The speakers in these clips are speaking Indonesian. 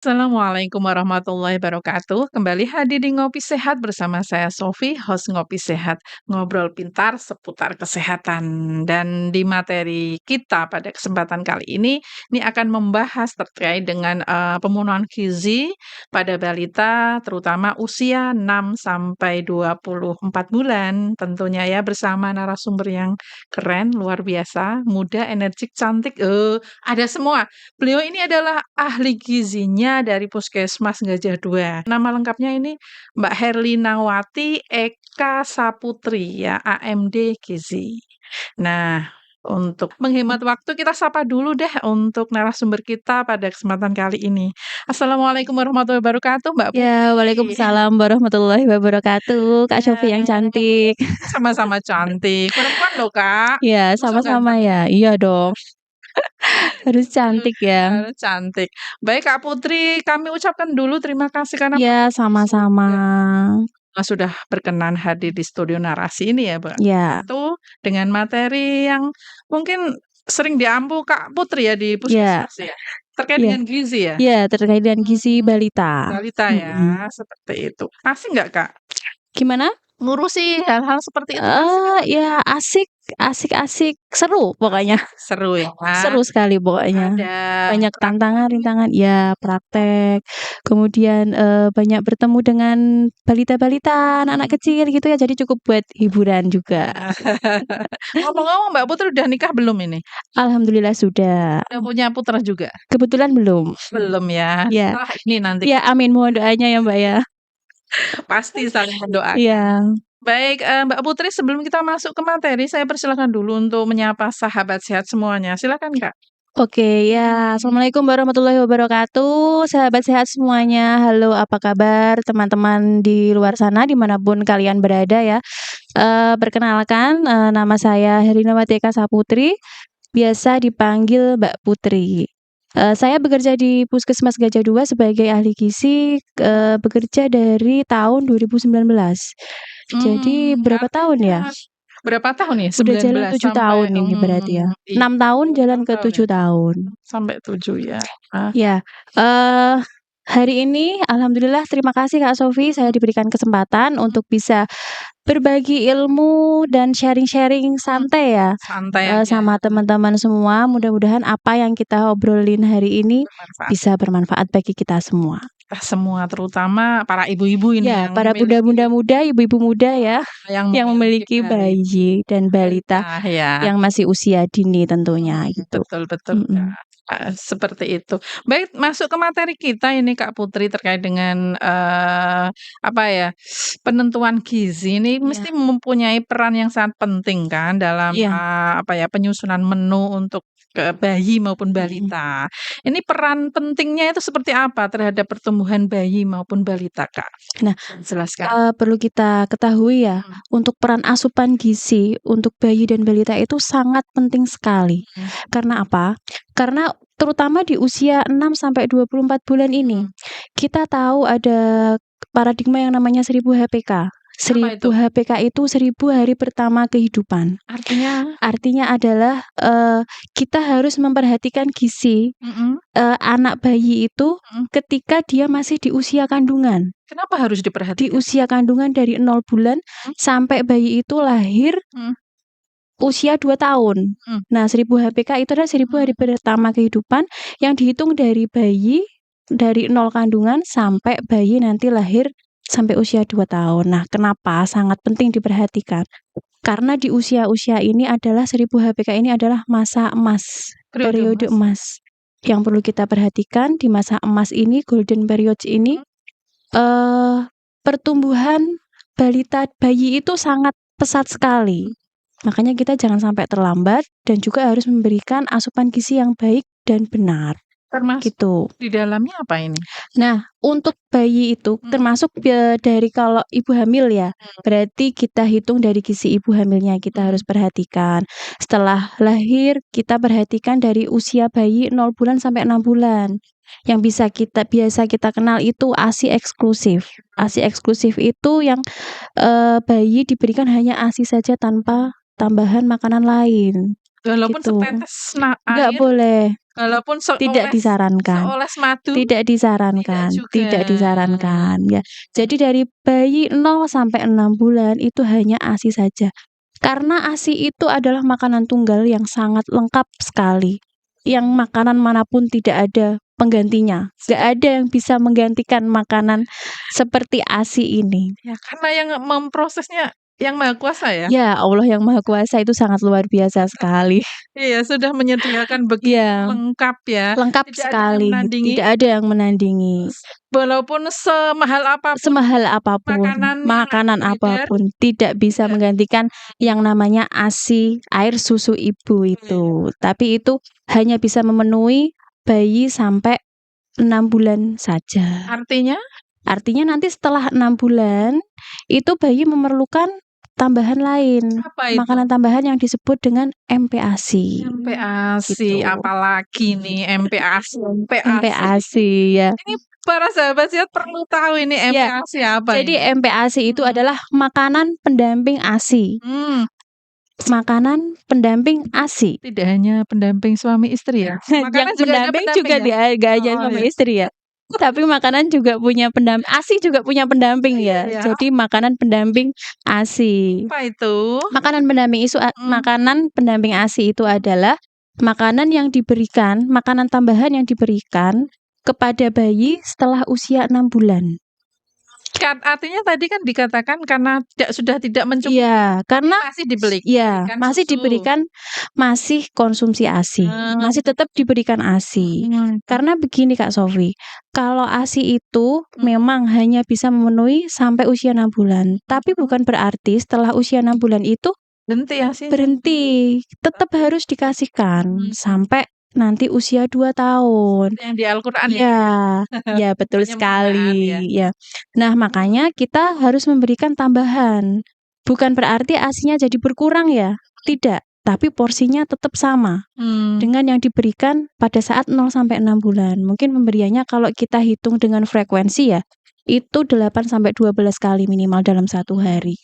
Assalamualaikum warahmatullahi wabarakatuh. Kembali hadir di Ngopi Sehat bersama saya Sofi, host Ngopi Sehat. Ngobrol pintar seputar kesehatan. Dan di materi kita pada kesempatan kali ini akan membahas terkait dengan pemenuhan gizi pada balita, terutama usia 6 sampai 24 bulan. Tentunya ya bersama narasumber yang keren, luar biasa, muda, energik, cantik, ada semua. Beliau ini adalah ahli gizinya dari Puskesmas Gajah Dua. Nama lengkapnya ini Mbak Herlinawati Eka Saputri ya, AMD Gizi. Nah, untuk menghemat waktu kita sapa dulu deh untuk narasumber kita pada kesempatan kali ini. Assalamualaikum warahmatullahi wabarakatuh, Mbak Ya, Putri. waalaikumsalam warahmatullahi wabarakatuh, Kak Ya, Sofi yang cantik. sama-sama cantik. Perempuan loh, Kak. Ya, Masa sama-sama ganteng? ya. Iya dong, harus cantik ya. Harus cantik. Baik Kak Putri, kami ucapkan dulu terima kasih karena Ya, sama-sama. sudah berkenan hadir di studio narasi ini ya, Mbak. Ya, Itu dengan materi yang mungkin sering diampu Kak Putri ya di ya, puskesmas ya, terkait ya, dengan gizi ya? ya, terkait dengan gizi Mmm, balita. balita ya, seperti itu. Asik nggak Kak, Gimana? ngurusi hal-hal seperti itu asik apa gimana? Ya asik, asik-asik, seru pokoknya. Asik, seru ya? Seru sekali pokoknya. Ada Banyak tantangan, prakteknya. rintangan, ya praktek, kemudian, banyak bertemu dengan balita-balita, anak-anak Mhm. kecil gitu ya, jadi cukup buat hiburan juga. Ngomong-ngomong Mbak Putri udah nikah belum ini? Alhamdulillah sudah. Udah punya putra juga? Kebetulan belum. Belum ya? Ya. Setelah ini nanti Ya, amin, mohon doanya ya, Mbak, ya. pasti saling mendoakan. Iya. Baik, Mbak Putri sebelum kita masuk ke materi, saya persilakan dulu untuk menyapa sahabat sehat semuanya. Silakan, Kak. Oke, ya. Assalamualaikum warahmatullahi wabarakatuh. Sahabat sehat semuanya. Halo, apa kabar teman-teman di luar sana dimanapun kalian berada ya. Perkenalkan, nama saya Herlinawati Eka Saputri, biasa dipanggil Mbak Putri. Saya bekerja di Puskesmas Gajah Dua sebagai ahli gizi, bekerja dari tahun 2019. Jadi berapa tahun ya? Artinya berapa tahun nih? Udah jalan 19 7 sampai tahun ini berarti ya. iya, 6 tahun jalan 6 ke tahun ya? 7 tahun. Sampai 7 ya. Ah, Ya, eee, hari ini alhamdulillah terima kasih Kak Sofi, saya diberikan kesempatan untuk bisa berbagi ilmu dan sharing-sharing mhm, santai ya, santai aja, sama teman-teman semua. Mudah-mudahan apa yang kita obrolin hari ini bermanfaat. bisa bermanfaat bagi kita semua. Kita semua, terutama para ibu-ibu ini Ya, yang para memiliki bunda-bunda muda, ibu-ibu muda ya, yang memiliki bayi, bayi dan balita balita ya. yang masih usia dini tentunya gitu. Betul betul, Kak, Mhm. seperti itu. Baik, masuk ke materi kita ini, Kak Putri, terkait dengan, apa ya, penentuan gizi ini Iya, mesti mempunyai peran yang sangat penting kan dalam, iya, apa ya, penyusunan menu untuk bayi maupun mhm. balita. Ini peran pentingnya itu seperti apa terhadap pertumbuhan bayi maupun balita, Kak? Nah, Bisa dijelaskan? perlu kita ketahui ya, Mhm untuk peran asupan gizi untuk bayi dan balita itu sangat penting sekali. mhm Karena apa? Karena terutama di usia 6 sampai 24 bulan ini, mhm. kita tahu ada paradigma yang namanya 1000 HPK. Apa itu? 1000 HPK itu 1000 hari pertama kehidupan. Artinya? Artinya adalah, kita harus memperhatikan gizi, Mhm anak bayi itu mhm. ketika dia masih di usia kandungan. Kenapa harus Di diperhatikan? usia kandungan dari 0 bulan Mhm sampai bayi itu lahir mhm usia 2 tahun. mhm Nah, 1000 HPK itu adalah 1000 hari mhm. pertama kehidupan yang dihitung dari bayi, dari 0 kandungan sampai bayi nanti lahir sampai usia 2 tahun. Nah, kenapa sangat penting diperhatikan? Karena di usia-usia ini adalah 1000 HPK ini adalah masa emas, Periode periode emas. emas. Yang perlu kita perhatikan di masa emas ini, golden period ini, Mhm. pertumbuhan balita bayi itu sangat pesat sekali. Makanya kita jangan sampai terlambat dan juga harus memberikan asupan gizi yang baik dan benar, Termasuk gitu. di dalamnya apa ini? Nah, untuk bayi itu Mhm termasuk, dari kalau ibu hamil ya, mhm berarti kita hitung dari gizi ibu hamilnya kita mhm harus perhatikan. Setelah lahir kita perhatikan dari usia bayi 0 bulan sampai 6 bulan. Yang biasa kita kenal itu ASI eksklusif. ASI eksklusif itu yang, bayi diberikan hanya ASI saja tanpa tambahan makanan lain. Walaupun gitu. setetes Nggak air, boleh, walaupun tidak disarankan. seoles madu, Tidak tidak disarankan juga. tidak disarankan, ya. Jadi dari bayi 0 sampai 6 bulan itu hanya ASI saja. Karena ASI itu adalah makanan tunggal yang sangat lengkap sekali, yang makanan manapun tidak ada penggantinya. Nggak ada yang bisa menggantikan makanan seperti ASI ini. Ya, karena yang memprosesnya Yang Maha Kuasa ya? Ya, Allah yang Maha Kuasa itu sangat luar biasa sekali. Iya, sudah menyediakan begitu Iya. lengkap ya, Lengkap tidak ada yang sekali, menandingi. tidak ada yang menandingi. Walaupun semahal apapun Semahal apapun, makanan yang makanan beredar, apapun tidak bisa tidak. menggantikan yang namanya ASI, air susu ibu itu. Tapi itu hanya bisa memenuhi bayi sampai 6 bulan saja. Artinya? Artinya nanti setelah 6 bulan, itu bayi memerlukan tambahan lain, Apa itu? makanan tambahan yang disebut dengan MPASI. MPASI, Gitu. apalagi nih MPASI. MPASI, ya. Ini para sahabat sehat perlu tahu ini Ya, MPASI apa jadi ini? MPASI itu adalah makanan pendamping ASI. Makanan pendamping ASI. Tidak hanya pendamping suami istri ya? Yang Makanan juga ada pendamping juga pendampingnya? nggak hanya Oh, suami iya. istri ya. Tapi makanan juga punya pendamping, ASI juga punya pendamping ya. Iya. Jadi makanan pendamping ASI. Apa itu? Makanan pendamping ASI itu adalah makanan yang diberikan, makanan tambahan yang diberikan kepada bayi setelah usia 6 bulan. Artinya tadi kan dikatakan karena sudah tidak mencukupi, Iya, karena masih diberikan masih susu. diberikan, masih konsumsi ASI, masih tetap diberikan ASI. Karena begini Kak Sofi, kalau ASI itu memang hanya bisa memenuhi sampai usia 6 bulan, tapi bukan berarti setelah usia 6 bulan itu berhenti, tetap harus dikasihkan sampai nanti usia 2 tahun. Yang di Al-Qur'an ya? Iya, ya betul sekali, ya. Nah, makanya kita harus memberikan tambahan. Bukan berarti ASI-nya jadi berkurang ya, tidak, tapi porsinya tetap sama dengan yang diberikan pada saat 0 sampai 6 bulan. Mungkin pemberiannya kalau kita hitung dengan frekuensi ya, itu 8 sampai 12 kali minimal dalam 1 hari.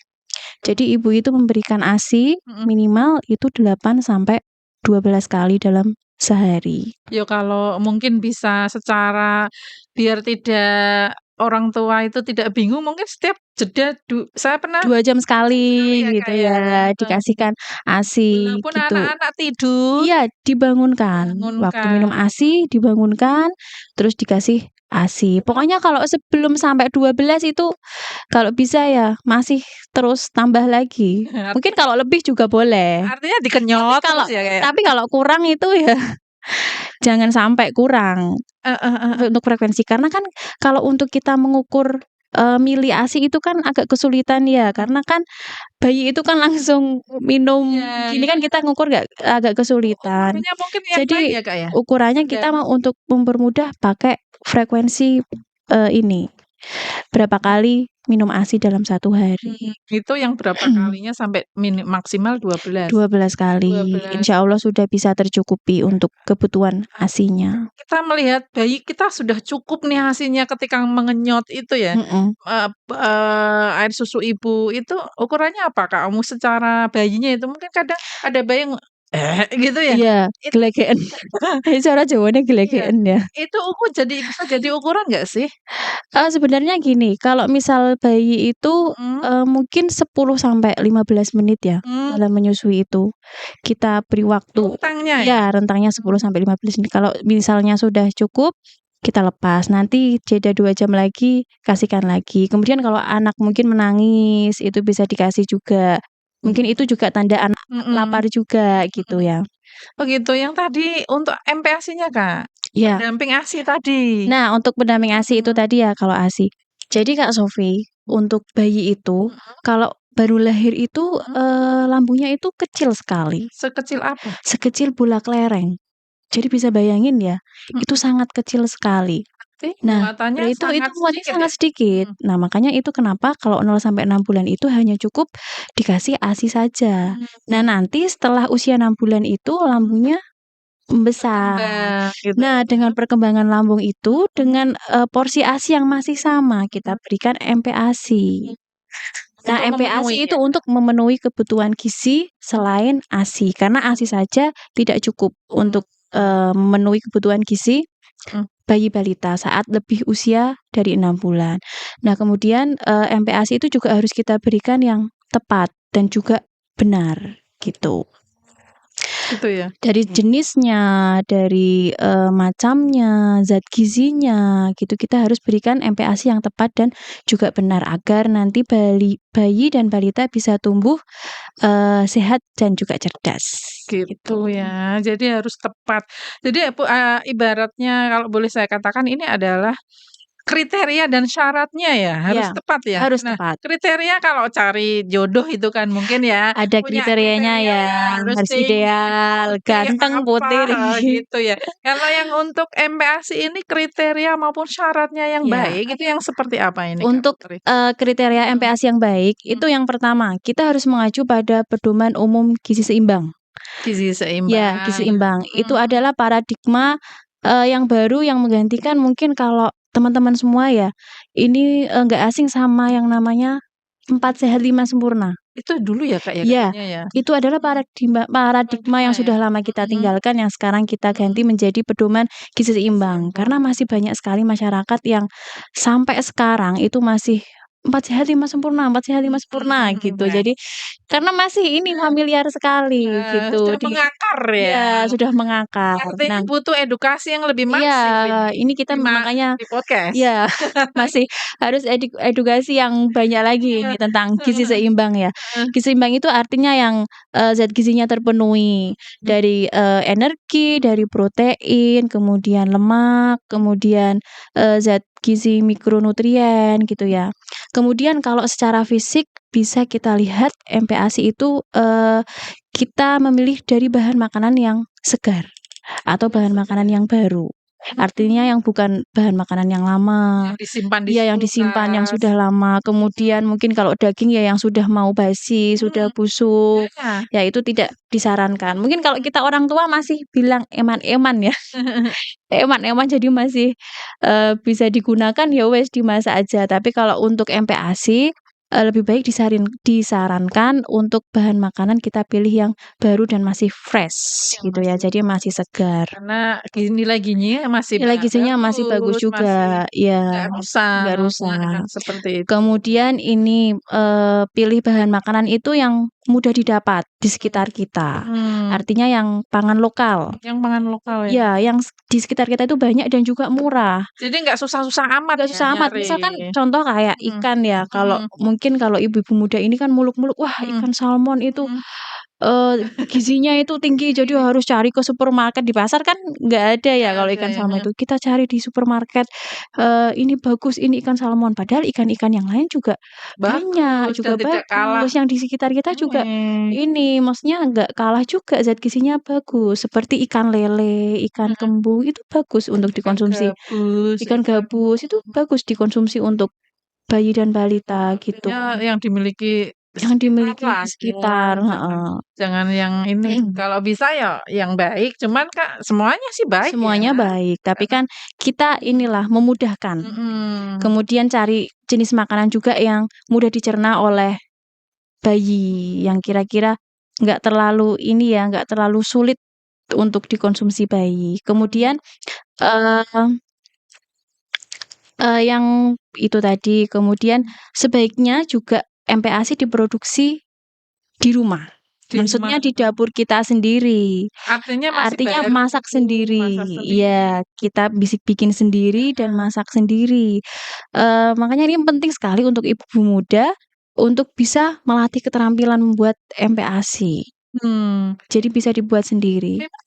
Jadi ibu itu memberikan ASI minimal itu 8 sampai 12 kali dalam sehari. Ya kalau mungkin bisa secara biar tidak orang tua itu tidak bingung, mungkin setiap jeda saya pernah 2 jam sekali ya, gitu Kak, ya, dikasihkan ASI walaupun gitu. anak-anak tidur. Iya, dibangunkan. Waktu minum ASI dibangunkan, terus dikasih ASI. Pokoknya kalau sebelum sampai 12 itu kalau bisa ya masih terus tambah lagi. Mungkin kalau lebih juga boleh. Artinya dikenyot terus ya kayak. Tapi kalau kurang itu ya jangan sampai kurang. Untuk frekuensi karena kan kalau untuk kita mengukur mili ASI itu kan agak kesulitan ya, karena kan bayi itu kan langsung minum gini kan kita ngukur agak kesulitan. Ukurannya mungkin yang Jadi lain ya, Kak, ya? ukurannya kita mau untuk mempermudah pakai frekuensi ini. Berapa kali minum ASI dalam 1 hari. Itu yang berapa kalinya sampai maksimal 12? 12 kali. Insya Allah sudah bisa tercukupi untuk kebutuhan ASInya. Kita melihat bayi kita sudah cukup nih ASInya ketika mengenyot itu ya. Air susu ibu itu ukurannya apa, Kak? Secara bayinya itu mungkin kadang ada bayi yang gitu ya. Iya, glegeken. Cara Jawanya glegeken ya. Itu bisa jadi ukuran nggak sih? Sebenarnya gini, kalau misal bayi itu mungkin 10 sampai 15 menit ya dalam menyusui itu. Kita beri waktu. Rentangnya ya? Iya, rentangnya 10 sampai 15 menit. Kalau misalnya sudah cukup, kita lepas. Nanti jeda 2 jam lagi, kasihkan lagi. Kemudian kalau anak mungkin menangis, itu bisa dikasih juga. Mungkin itu juga tanda anak lapar juga gitu ya. Oh gitu, yang tadi untuk MPASI-nya, Kak? Iya. Pendamping ASI tadi. Nah, untuk pendamping ASI itu tadi ya kalau ASI. Jadi Kak Sofi, untuk bayi itu kalau baru lahir itu lambungnya itu kecil sekali. Sekecil apa? Sekecil bola kelereng. Jadi bisa bayangin ya, itu sangat kecil sekali. Nah, itu muatannya sangat sedikit. Nah, makanya itu kenapa kalau 0 sampai 6 bulan itu hanya cukup dikasih ASI saja. Nah, nanti setelah usia 6 bulan itu lambungnya membesar. Gitu. Nah, dengan perkembangan lambung itu dengan porsi ASI yang masih sama, kita berikan MPASI. Nah, Untuk memenuhi MPASI itu ya? untuk memenuhi kebutuhan gizi selain ASI, karena ASI saja tidak cukup untuk, memenuhi kebutuhan gizi Mhm. bayi balita saat lebih usia dari 6 bulan. Nah, kemudian, MPASI itu juga harus kita berikan yang tepat dan juga benar, gitu. Gitu ya? Dari jenisnya, dari, macamnya, zat gizinya, gitu, kita harus berikan MPASI yang tepat dan juga benar agar nanti bayi dan balita bisa tumbuh, sehat dan juga cerdas, Gitu gitu. ya, jadi harus tepat. Jadi ibaratnya kalau boleh saya katakan ini adalah kriteria dan syaratnya ya, harus Ya, tepat ya? harus Nah, tepat. kriteria kalau cari jodoh itu kan mungkin ya, Ada punya kriterianya kriteria ya, ya harus harus tinggi, ideal, putih, ganteng, apa, putih. gitu ya. Kalau yang untuk MPASI ini kriteria maupun syaratnya yang Ya. baik itu yang seperti apa ini Kak Untuk, Putri? kriteria Mhm, MPASI yang baik, mhm. itu yang pertama, kita harus mengacu pada pedoman umum gizi seimbang. Gizi Ya, gizi seimbang, seimbang. Itu mhm, adalah paradigma, yang baru yang menggantikan mungkin kalau teman-teman semua ya, ini, nggak asing sama yang namanya 4 sehat 5 sempurna. itu dulu ya Kak ya Ya, kayaknya ya? itu adalah paradigma paradigma Paradigma yang ya? sudah lama kita Mhm, tinggalkan, yang sekarang kita mhm, ganti menjadi pedoman gizi seimbang. Karena seimbang. masih banyak sekali masyarakat yang sampai sekarang itu masih 4 sehat 5 sempurna 4 sehat 5 sempurna, gitu. Nah, Jadi karena masih ini familiar sekali gitu sudah mengakar ya? iya, sudah mengakar. Artinya Nah, butuh edukasi yang lebih iya, masif ini ini kita di makanya di podcast. iya, masih harus edukasi yang banyak lagi ini tentang gizi seimbang ya. Heeh, Gizi seimbang itu artinya yang, zat gizinya terpenuhi mhm, dari, energi, dari protein, kemudian lemak, kemudian, zat gizi mikronutrien gitu ya. Kemudian kalau secara fisik bisa kita lihat MPASI itu, kita memilih dari bahan makanan yang segar atau yang bahan makanan segar. yang baru. Artinya Mhm, yang bukan bahan makanan yang lama. yang disimpan di Iya, yang disimpan yang kulkas. sudah lama, kemudian mungkin kalau daging ya yang sudah mau basi, sudah Mhm, busuk, iya. ya itu tidak disarankan. Mungkin kalau kita orang tua masih bilang eman-eman ya, eman-eman jadi masih, bisa digunakan ya wes dimasak aja. Tapi kalau untuk MPASI, lebih baik disarankan untuk bahan makanan kita pilih yang baru dan masih fresh Yang gitu ya, masih jadi masih segar. karena nilai gizinya masih Nilai gizinya masih bagus bagus, masih juga, ya nggak nggak rusak, nah rusak. seperti itu. Kemudian ini, pilih bahan makanan itu yang mudah didapat di sekitar kita. Mhm, Artinya yang pangan lokal. yang pangan lokal ya? Ya, yang di sekitar kita itu banyak dan juga murah, Jadi nggak susah-susah amat nggak ya susah amat. nyari. Misalkan contoh kayak Mhm, ikan ya, kalau mhm, mungkin kalau ibu-ibu muda ini kan muluk-muluk, "Wah, mhm, ikan salmon itu mhm. gizinya itu tinggi, jadi Tinggi, harus cari ke supermarket." Di pasar kan nggak ada ya nggak kalau ada ikan ya, salmon heeh, itu. Kita cari di supermarket, ini bagus, ini ikan salmon. Padahal ikan-ikan yang lain juga banyak, bagus dan juga tidak kalah bagus. Yang di sekitar kita juga ini, ini, maksudnya nggak kalah juga zat gizinya bagus. Seperti ikan lele, ikan mhm, kembung, itu bagus untuk ikan dikonsumsi. gabus, Ikan ikan gabus itu bagus dikonsumsi untuk bayi dan balita gitu, artinya yang dimiliki yang sekitar dimiliki lah, di sekitar, jangan heeh. jangan yang ini, kalau bisa ya yang baik, cuman Kak, semuanya sih baik ya, Semuanya baik, tapi karena kan kita inilah memudahkan. mhm, Kemudian cari jenis makanan juga yang mudah dicerna oleh bayi, yang kira-kira nggak terlalu ini ya, nggak terlalu sulit untuk dikonsumsi bayi. mhm, Kemudian, eee yang itu tadi, kemudian sebaiknya juga MPASI diproduksi di rumah. di rumah, Maksudnya di dapur kita sendiri. artinya masih Artinya baru, masak sendiri. masak sendiri, Iya, kita bikin sendiri dan heeh, masak sendiri. Makanya ini penting sekali untuk ibu muda untuk bisa melatih keterampilan membuat MPASI. mmm. Jadi bisa dibuat sendiri. Memang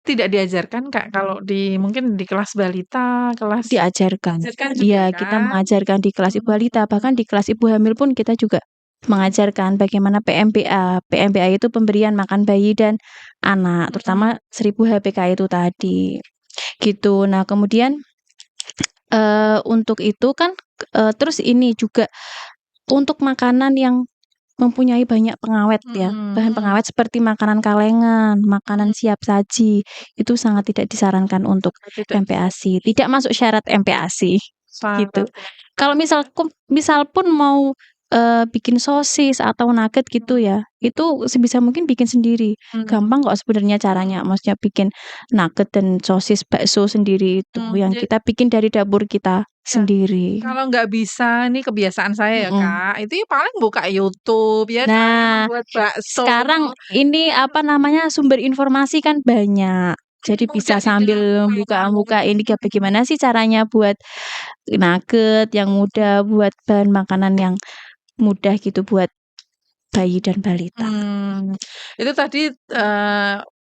tidak diajarkan, Kak, kalau mungkin di kelas balita, kelas Diajarkan. diajarkan juga Iya, kita kan? mengajarkan di kelas ibu balita, Mhm, bahkan di kelas ibu hamil pun kita juga mengajarkan bagaimana PMBA. PMBA itu pemberian makan bayi dan anak, mhm, terutama 1000 HPK itu tadi, gitu. Nah, kemudian, untuk itu kan, terus ini juga untuk makanan yang mempunyai banyak pengawet ya, mhm, bahan mhm, pengawet seperti makanan kalengan, makanan mhm, siap saji, itu sangat tidak disarankan untuk tidak MPASI, tidak masuk syarat MPASI, gitu. syarat ya, Kalau misal pun mau bikin sosis atau nugget gitu ya, itu sebisa mungkin bikin sendiri. Gampang kok sebenarnya caranya, maksudnya bikin nugget dan sosis bakso sendiri itu, yang kita bikin dari dapur kita sendiri. Kalau nggak bisa, ini kebiasaan saya ya Mhm. Kak, itu ya paling buka YouTube ya, cara Nah, membuat bakso. sekarang ini, apa namanya, sumber informasi kan banyak. Jadi Mudah bisa sambil dilakukan. buka-buka ini bagaimana sih caranya buat nugget yang mudah, buat bahan makanan yang mudah gitu buat bayi dan balita. Itu tadi,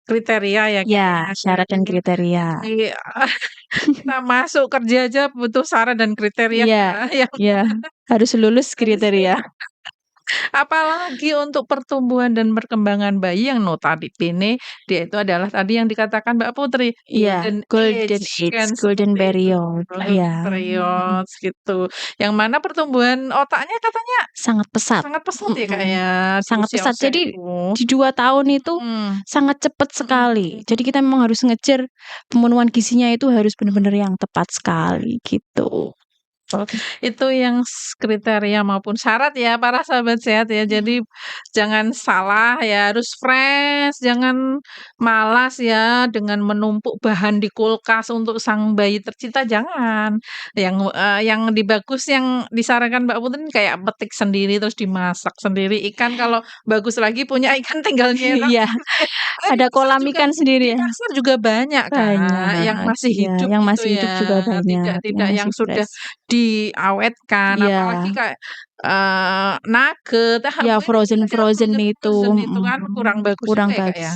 kriteria ya Kak ya, Ya, syarat dan jadi kriteria. di kita masuk kerja aja butuh syarat dan kriteria Iya, yang iya, harus lulus harus kriteria. apalagi untuk pertumbuhan dan perkembangan bayi yang notabene dia itu adalah tadi yang dikatakan Mbak Putri, Iya, golden golden age age, kan golden seperti itu, period, golden iya, period gitu, yang mana pertumbuhan otaknya katanya sangat pesat, sangat pesat ya Kak ya, di sangat pesat. usia-usia Jadi itu. di 2 tahun itu Mhm, sangat cepat sekali. Jadi kita memang harus ngejar pemenuhan gizinya itu harus benar-benar yang tepat sekali gitu. itu yang kriteria maupun syarat ya para sahabat sehat ya. Jadi jangan salah ya, harus fresh, jangan malas ya dengan menumpuk bahan di kulkas untuk sang bayi tercinta, jangan. Yang bagus yang disarankan Mbak Putri kayak petik sendiri terus dimasak sendiri. Ikan kalau bagus lagi punya ikan tinggal nyerap. Iya, Di ada pasar kolam juga ikan sendiri di ya? pasar juga banyak Kak, yang Banyak, masih iya, hidup yang gitu masih hidup juga ya, tidak banyak, yang tidak yang masih sudah fresh. diawetkan, apalagi Iya, kayak, nugget, iya, banyak yang frozen-frozen itu, frozen-frozen itu kan kurang bagus kurang juga ya, Kak, bagus, ya?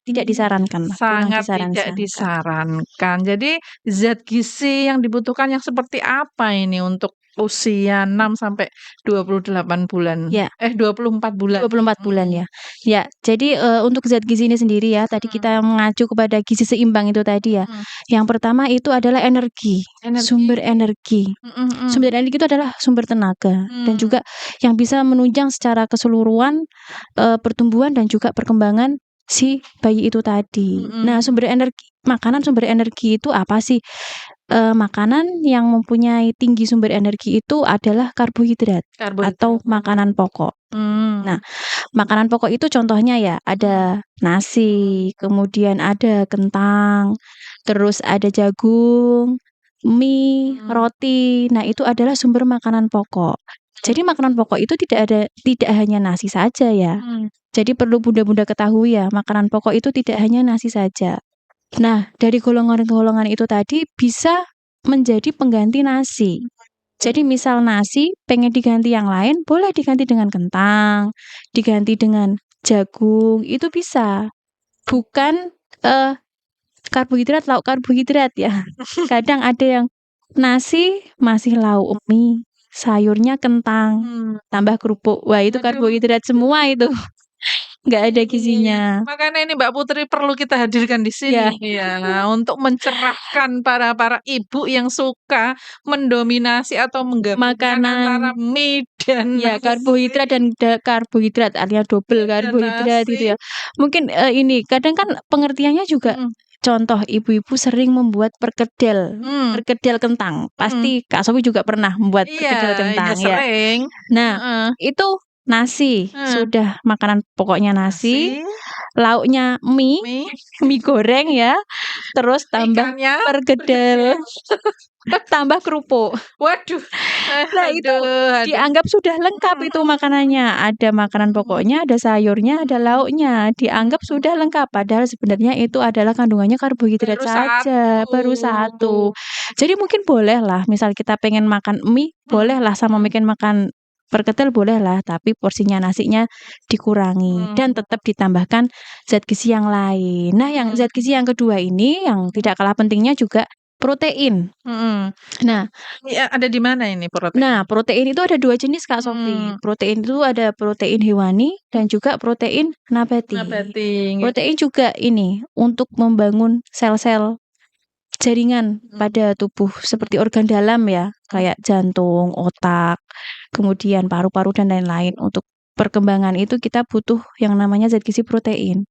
tidak disarankan lah, kurang Sangat tidak disarankan. disarankan. Jadi zat gizi yang dibutuhkan yang seperti apa ini untuk usia 6 sampai 28 bulan? Ya, 24 bulan? 24 bulan Mhm, ya. Ya, jadi, untuk zat gizi ini sendiri ya, tadi mhm, kita mengacu kepada gizi seimbang itu tadi ya. mhm. Yang pertama itu adalah energi, Energi. sumber energi. Mhm, mhm. Sumber energi itu adalah sumber tenaga dan Mmm, juga yang bisa menunjang secara keseluruhan, pertumbuhan dan juga perkembangan si bayi itu tadi. mhm. Nah, sumber energi itu apa sih? Makanan yang mempunyai tinggi sumber energi itu adalah karbohidrat atau Karbohidrat. makanan pokok. Mmm, Nah, makanan pokok itu contohnya ya mhm, ada nasi, kemudian ada kentang, terus ada jagung, mie, mhm, roti. Nah, itu adalah sumber makanan pokok. Jadi makanan pokok itu tidak hanya nasi saja ya. mhm. Jadi perlu bunda-bunda ketahui ya, makanan pokok itu tidak hanya nasi saja. Nah, dari golongan-golongan itu tadi bisa menjadi pengganti nasi. Jadi misal nasi pengen diganti yang lain, boleh diganti dengan kentang, diganti dengan jagung, itu bisa. Bukan, eee, karbohidrat, lauk karbohidrat ya. Kadang ada yang nasi masih lauk mie, sayurnya kentang, Mmm, tambah kerupuk. Wah, itu waduh, karbohidrat semua itu, nggak ada iya iya. gizinya. Makanya ini Mbak Putri perlu kita hadirkan di sini Ya, ya, untuk mencerahkan para ibu yang suka mendominasi atau menggabungkan antara makanan. mie dan Iya, nasi karbohidrat artinya double dan karbohidrat gitu nasi. ya. Mungkin, ini kadang kan pengertiannya juga Mhm, contoh ibu-ibu sering membuat mmm, perkedel kentang. mhm. Pasti Kak Sophie juga pernah membuat Iya perkedel iya kentang ya. sering, Nah, heeh, itu nasi, heeh. sudah makanan pokoknya nasi, Nasi, lauknya mie, mie, mie goreng ya, terus tambah ikannya perkedel, tambah kerupuk. waduh, Nah, itu aduh, dianggap sudah lengkap itu makanannya. Ada makanan mhm, pokoknya, ada sayurnya, ada lauknya. Dianggap mhm, sudah lengkap, padahal sebenarnya itu adalah kandungannya karbohidrat baru saja, 1, baru satu. Jadi mungkin bolehlah, misal kita pengen makan mie, mhm, bolehlah sama mhm, mungkin makan perkedel bolehlah, tapi porsinya nasinya dikurangi dan mhm, tetap ditambahkan zat gizi yang lain. Nah, yang zat gizi yang kedua ini yang tidak kalah pentingnya juga protein. mhm. Nah, Iya, ada di mana ini protein? protein itu ada 2 jenis, Kak Sophie. Mmm, Protein itu ada protein hewani dan juga protein nabati. nabati gitu, Protein juga ini untuk membangun sel-sel jaringan mhm, pada tubuh seperti organ dalam ya, mhm, kayak jantung, otak, kemudian paru-paru dan lain-lain. Untuk perkembangan itu kita butuh yang namanya zat gizi protein.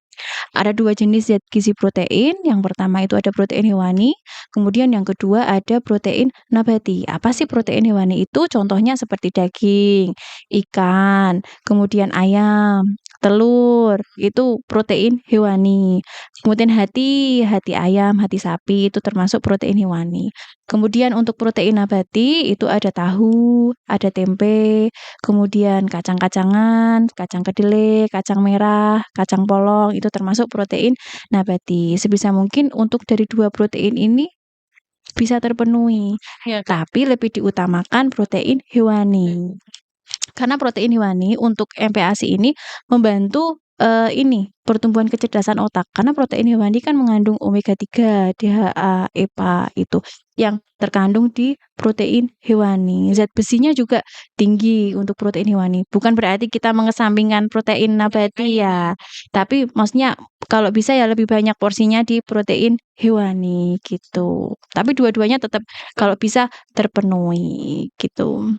Ada 2 jenis zat gizi protein, yang pertama itu ada protein hewani, kemudian yang kedua ada protein nabati. Apa sih protein hewani itu? Contohnya seperti daging, ikan, kemudian ayam, telur, itu protein hewani. Kemudian hati ayam, hati sapi itu termasuk protein hewani. Kemudian untuk protein nabati itu ada tahu, ada tempe, kemudian kacang-kacangan, kacang kedelai, kacang merah, kacang polong itu termasuk protein nabati. Sebisa mungkin untuk dari 2 protein ini bisa terpenuhi, Iya, Kak. tapi lebih diutamakan protein hewani. Karena protein hewani untuk MPASI ini membantu, ini pertumbuhan kecerdasan otak. Karena protein hewani kan mengandung omega 3, DHA, EPA itu yang terkandung di protein hewani. Zat besinya juga tinggi untuk protein hewani. Bukan berarti kita mengesampingkan protein nabati ya, tapi maksudnya kalau bisa ya lebih banyak porsinya di protein hewani gitu. Tapi dua-duanya tetap kalau bisa terpenuhi gitu.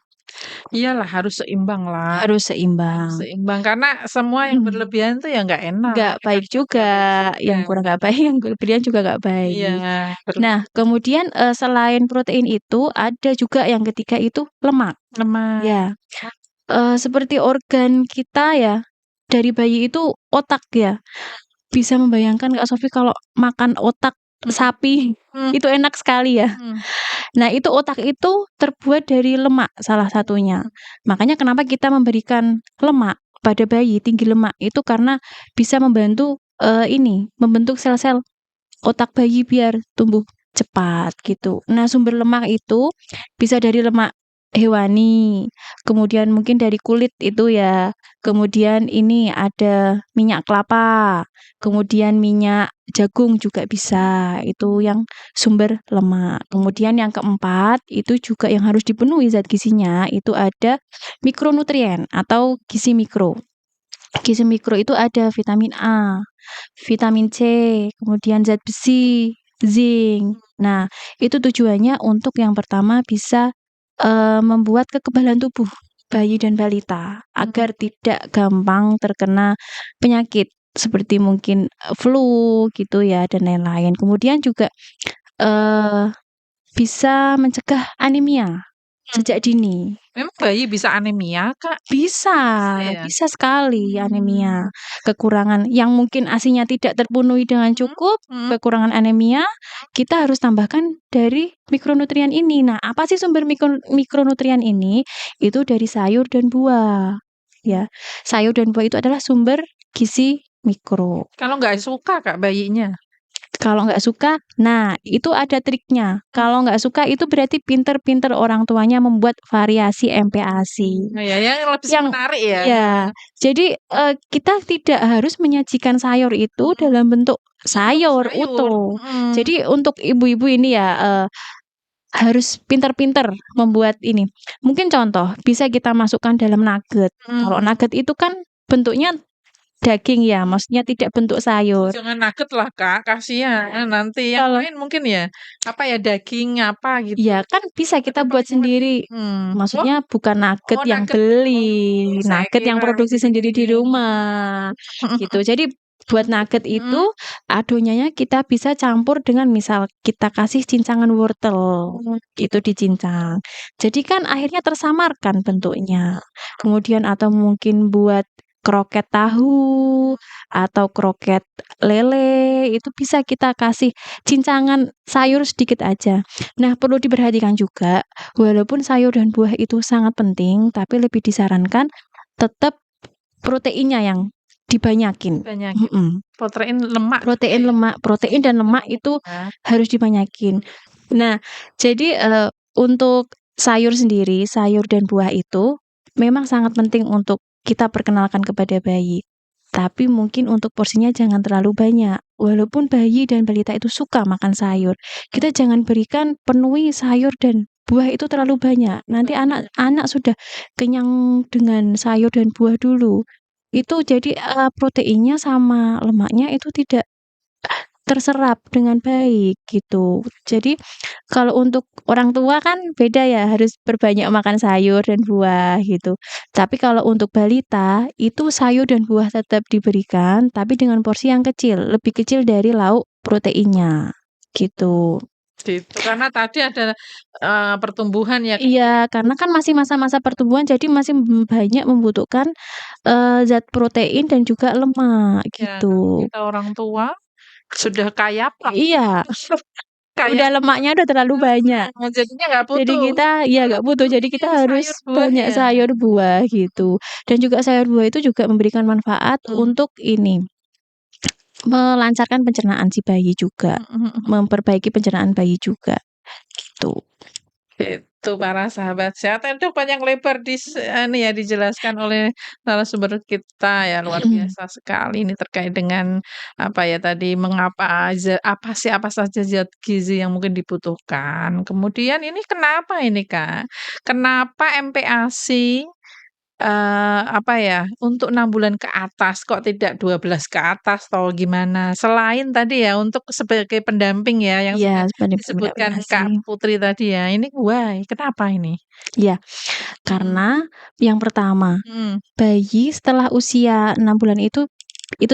Iyalah harus seimbang lah, Harus harus seimbang. seimbang karena semua yang Mhm. berlebihan tuh ya nggak enak, Nggak kan baik juga, nggak baik juga. yang kurang nggak baik, yang berlebihan juga nggak Iya, baik. terus Nah, kemudian, selain protein itu, ada juga yang ketiga itu lemak. lemak. Ya, seperti organ kita ya, dari bayi itu otak ya. Bisa membayangkan Kak Sofi kalau makan otak Mhm, sapi, mhm, itu enak sekali ya. mhm. Nah, itu otak itu terbuat dari lemak salah satunya. Makanya kenapa kita memberikan lemak pada bayi, tinggi lemak, itu karena bisa membantu, membentuk sel-sel otak bayi biar tumbuh cepat gitu. Nah, sumber lemak itu bisa dari lemak hewani, kemudian mungkin dari kulit itu ya, kemudian ini ada minyak kelapa, kemudian minyak jagung juga bisa, itu yang sumber lemak. Kemudian yang keempat, itu juga yang harus dipenuhi zat gizinya, itu ada mikronutrien atau gizi mikro. Gizi mikro itu ada vitamin A, vitamin C, kemudian zat besi, zinc. Nah, itu tujuannya untuk yang pertama bisa, membuat kekebalan tubuh bayi dan balita agar tidak gampang terkena penyakit seperti mungkin, flu gitu ya dan lain-lain. Kemudian juga, eee, bisa mencegah anemia Mhm. sejak dini. Memang bayi bisa anemia, Kak? Bisa, Bisa ya? bisa sekali Mmm, anemia. Kekurangan yang mungkin ASI-nya tidak terpenuhi dengan mhm, cukup, mhm. kekurangan anemia, kita harus tambahkan dari mikronutrien ini. Nah, apa sih sumber mikronutrien ini? Itu dari sayur dan buah, ya. Sayur dan buah itu adalah sumber gizi mikro. Kalau nggak suka, Kak, bayinya? Kalau nggak suka, nah itu ada triknya. Kalau nggak suka itu berarti pinter-pinter orang tuanya membuat variasi MPASI. Oh ya, yang lebih Yang menarik ya? ya, jadi, kita tidak harus menyajikan sayur itu Mhm, dalam bentuk bentuk sayur sayur, utuh. mhm, Jadi untuk ibu-ibu ini ya, harus pinter-pinter membuat ini. Mungkin contoh, bisa kita masukkan dalam nugget. Kalau mhm. nugget itu kan bentuknya daging ya, maksudnya tidak bentuk sayur. Jangan nugget lah, Kak, kasihan nanti yang Kalau lain mungkin ya, apa ya, daging apa gitu, iya, kan bisa ada kita buat pakai sendiri. oh Maksudnya bukan nugget oh yang nugget, oh beli, saya nugget yang kira produksi sendiri di rumah, gitu. Jadi buat nugget itu mhm, adonannya kita bisa campur dengan misal kita kasih cincangan wortel, itu dicincang. Jadi kan akhirnya tersamarkan bentuknya. Kemudian atau mungkin buat kroket tahu atau kroket lele, itu bisa kita kasih cincangan sayur sedikit aja. Nah, perlu diperhatikan juga, walaupun sayur dan buah itu sangat penting, tapi lebih disarankan tetap proteinnya yang dibanyakin. banyakin Mhm. protein lemak juga ya? Protein dan lemak Lemak itu ya, harus dibanyakin. Nah, jadi, untuk sayur sendiri, sayur dan buah itu memang sangat penting untuk kita perkenalkan kepada bayi. Tapi mungkin untuk porsinya jangan terlalu banyak. Walaupun bayi dan balita itu suka makan sayur, mhm, kita jangan berikan penuhi sayur dan buah itu terlalu banyak. Nanti banyak, anak-anak sudah kenyang dengan sayur dan buah dulu. Itu jadi, proteinnya sama lemaknya itu tidak terserap dengan baik gitu. Jadi kalau untuk orang tua kan beda ya, harus perbanyak makan sayur dan buah gitu. Tapi kalau untuk balita itu sayur dan buah tetap diberikan, tapi dengan porsi yang kecil, lebih kecil dari lauk proteinnya gitu. Gitu, karena tadi ada, pertumbuhan ya, Kak, Iya, karena kan masih masa-masa pertumbuhan, jadi masih banyak membutuhkan, zat protein dan juga lemak ya kalau gitu. kita orang tua sudah kaya pak, Iya, kaya udah lemaknya udah terlalu banyak. jadinya nggak Jadi butuh kita ya nggak butuh, jadi kita protein, sayur, harus buah banyak ya. sayur buah gitu. Dan juga sayur buah itu juga memberikan manfaat Mhm, untuk ini, melancarkan pencernaan si bayi juga, mhm mhm. memperbaiki pencernaan bayi juga, gitu. Itu para sahabat sehat itu panjang lebar anu ya, dijelaskan oleh narasumber kita ya, luar biasa sekali ini terkait dengan apa ya tadi, mengapa apa saja zat gizi yang mungkin dibutuhkan. Kemudian ini kenapa ini, Kak, kenapa MPASI, apa ya, untuk 6 bulan ke atas kok tidak 12 ke atas atau gimana? Selain tadi ya untuk sebagai pendamping ya yang Iya, sudah bener-bener disebutkan MPASI. Kak Putri tadi ya, ini why? Kenapa ini? Iya, Mhm, karena yang pertama, mhm, bayi setelah usia 6 bulan itu